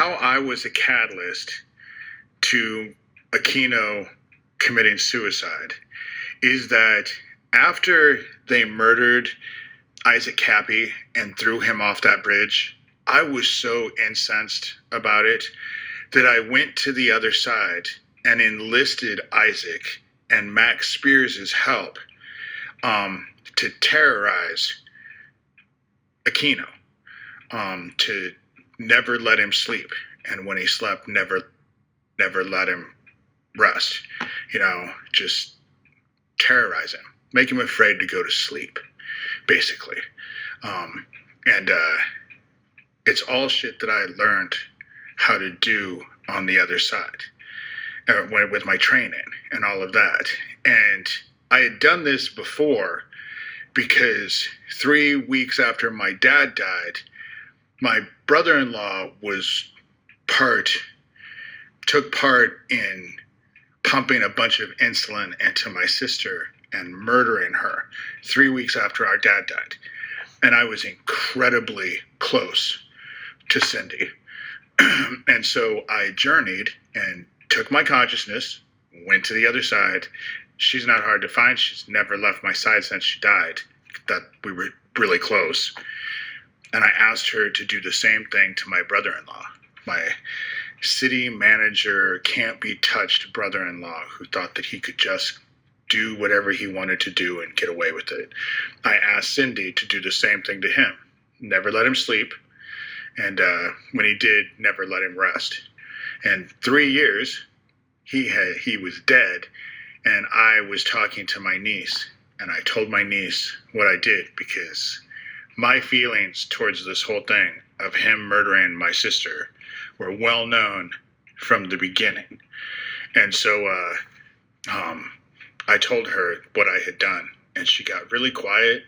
how I was a catalyst to Aquino committing suicide is that after they murdered Isaac Kappy and threw him off that bridge, I was so incensed about it that I went to the other side and enlisted Isaac and Max Spiers' help to terrorize Aquino, to never let him sleep, and when he slept, never let him rest. Just terrorize him, make him afraid to go to sleep, basically. And it's all shit that I learned how to do on the other side, with my training and all of that. And I had done this before because 3 weeks after my dad died, my brother-in-law took part in pumping a bunch of insulin into my sister and murdering her 3 weeks after our dad died. And I was incredibly close to Cindy. And so I journeyed and took my consciousness, went to the other side. She's not hard to find. She's never left my side since she died. That we were really close. And I asked her to do the same thing to my brother-in-law, my city manager, can't be touched brother-in-law who thought that he could just do whatever he wanted to do and get away with it. I asked Cindy to do the same thing to him. Never let him sleep. And when he did, never let him rest. And 3 years, he was dead. And I was talking to my niece. And I told my niece what I did, because my feelings towards this whole thing of him murdering my sister were well known from the beginning. And so I told her what I had done, and she got really quiet.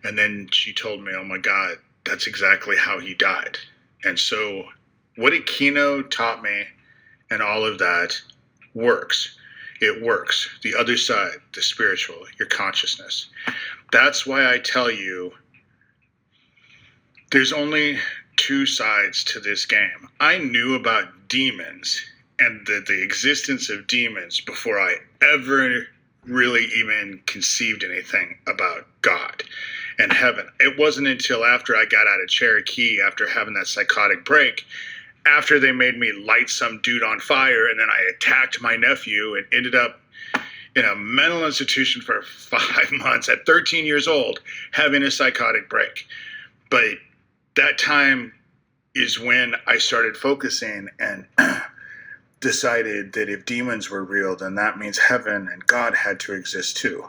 And then she told me, oh my God, that's exactly how he died. And so what Aquino taught me and all of that works. It works. The other side, the spiritual, your consciousness. That's why I tell you there's only two sides to this game. I knew about demons and the existence of demons before I ever really even conceived anything about God and heaven. It wasn't until after I got out of Cherokee, after having that psychotic break, after they made me light some dude on fire, and then I attacked my nephew and ended up in a mental institution for 5 months at 13 years old, having a psychotic break. But that time is when I started focusing and decided that if demons were real, then that means heaven and God had to exist too.